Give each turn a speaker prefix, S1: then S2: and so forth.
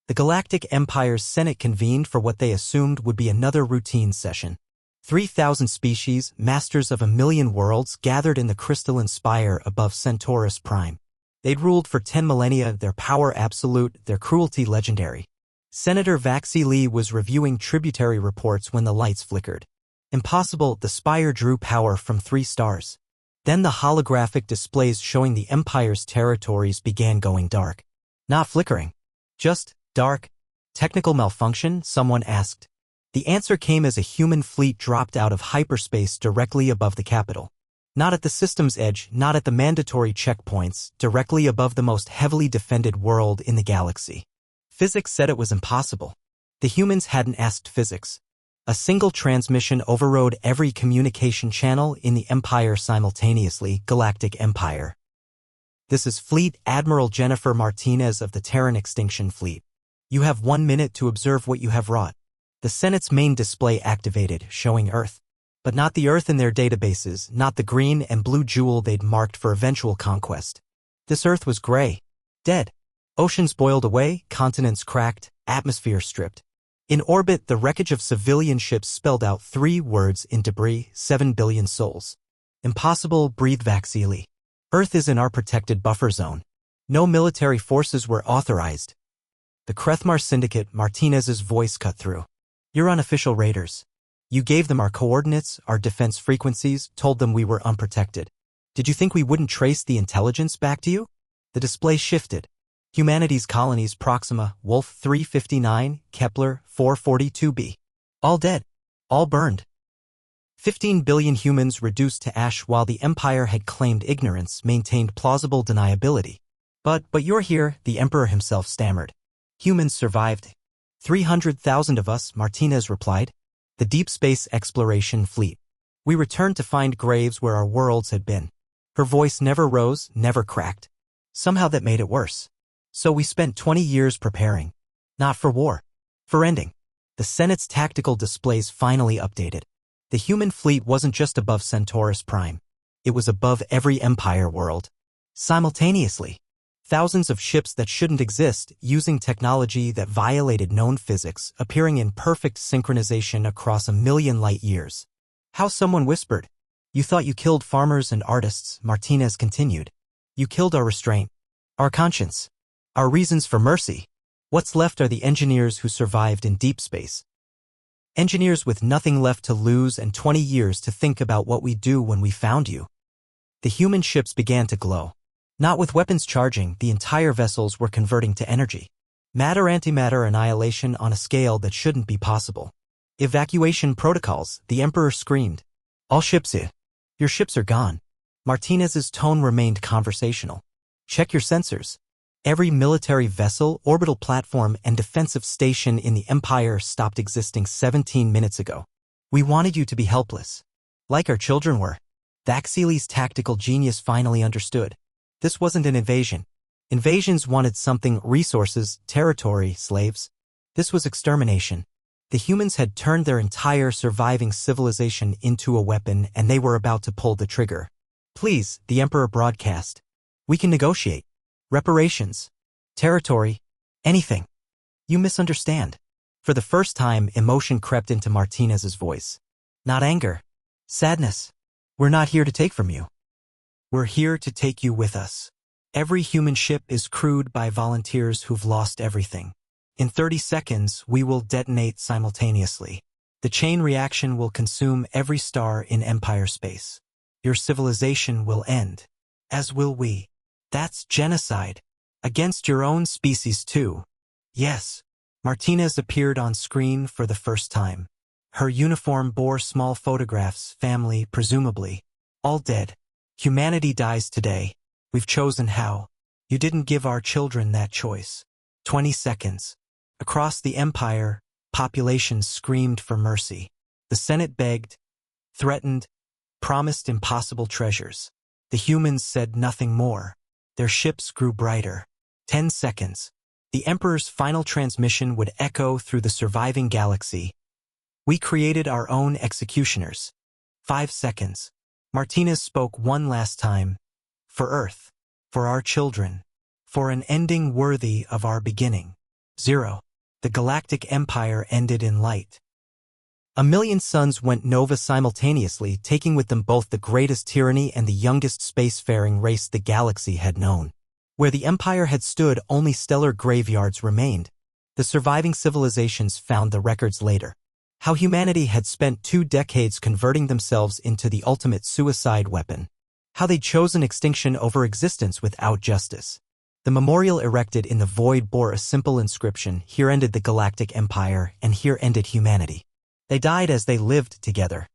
S1: The Galactic Empire's Senate convened for what they assumed would be another routine session. 3,000 species, masters of 1,000,000 worlds, gathered in the crystalline spire above Centaurus Prime. They'd ruled for 10 millennia, their power absolute, their cruelty legendary. Senator Vaxi Lee was reviewing tributary reports when the lights flickered. Impossible, the spire drew power from 3 stars. Then the holographic displays showing the Empire's territories began going dark. Not flickering. Just dark. Technical malfunction, someone asked. The answer came as a human fleet dropped out of hyperspace directly above the capital. Not at the system's edge, not at the mandatory checkpoints, directly above the most heavily defended world in the galaxy. Physics said it was impossible. The humans hadn't asked physics. A single transmission overrode every communication channel in the Empire simultaneously. Galactic Empire. This is Fleet Admiral Jennifer Martinez of the Terran Extinction Fleet. You have 1 minute to observe what you have wrought. The Senate's main display activated, showing Earth. But not the Earth in their databases, not the green and blue jewel they'd marked for eventual conquest. This Earth was gray. Dead. Oceans boiled away, continents cracked, atmosphere stripped. In orbit, the wreckage of civilian ships spelled out 3 words in debris: 7 billion souls. Impossible, breathed Vaxili. Earth is in our protected buffer zone. No military forces were authorized. The Krethmar Syndicate, Martinez's voice cut through. You're unofficial raiders. You gave them our coordinates, our defense frequencies, told them we were unprotected. Did you think we wouldn't trace the intelligence back to you? The display shifted. Humanity's colonies: Proxima, Wolf 359, Kepler 442b. All dead. All burned. 15 billion humans reduced to ash while the Empire had claimed ignorance, maintained plausible deniability. But you're here, the Emperor himself stammered. Humans survived. 300,000 of us, Martinez replied. The Deep Space Exploration Fleet. We returned to find graves where our worlds had been. Her voice never rose, never cracked. Somehow that made it worse. So we spent 20 years preparing. Not for war. For ending. The Senate's tactical displays finally updated. The human fleet wasn't just above Centaurus Prime. It was above every Empire world. Simultaneously. Thousands of ships that shouldn't exist, using technology that violated known physics, appearing in perfect synchronization across 1,000,000 light years. How someone whispered. You thought you killed farmers and artists, Martinez continued. You killed our restraint. Our conscience. Our reasons for mercy. What's left are the engineers who survived in deep space. Engineers with nothing left to lose and 20 years to think about what we do when we found you. The human ships began to glow. Not with weapons charging, the entire vessels were converting to energy. Matter-antimatter annihilation on a scale that shouldn't be possible. Evacuation protocols, the Emperor screamed. All ships in. Your ships are gone. Martinez's tone remained conversational. Check your sensors. Every military vessel, orbital platform, and defensive station in the Empire stopped existing 17 minutes ago. We wanted you to be helpless. Like our children were. Vaxili's tactical genius finally understood. This wasn't an invasion. Invasions wanted something: resources, territory, slaves. This was extermination. The humans had turned their entire surviving civilization into a weapon, and they were about to pull the trigger. Please, the Emperor broadcast. We can negotiate. Reparations. Territory. Anything. You misunderstand. For the first time, emotion crept into Martinez's voice. Not anger. Sadness. We're not here to take from you. We're here to take you with us. Every human ship is crewed by volunteers who've lost everything. In 30 seconds, we will detonate simultaneously. The chain reaction will consume every star in Empire space. Your civilization will end. As will we. That's genocide. Against your own species too. Yes. Martinez appeared on screen for the first time. Her uniform bore small photographs, family, presumably. All dead. Humanity dies today. We've chosen how. You didn't give our children that choice. 20 seconds. Across the Empire, populations screamed for mercy. The Senate begged, threatened, promised impossible treasures. The humans said nothing more. Their ships grew brighter. 10 seconds. The Emperor's final transmission would echo through the surviving galaxy. We created our own executioners. 5 seconds. Martinez spoke one last time. For Earth. For our children. For an ending worthy of our beginning. 0. The Galactic Empire ended in light. A million suns went nova simultaneously, taking with them both the greatest tyranny and the youngest spacefaring race the galaxy had known. Where the Empire had stood, only stellar graveyards remained. The surviving civilizations found the records later. How humanity had spent 2 decades converting themselves into the ultimate suicide weapon. How they'd chosen extinction over existence without justice. The memorial erected in the void bore a simple inscription: here ended the Galactic Empire, and here ended humanity. They died as they lived together.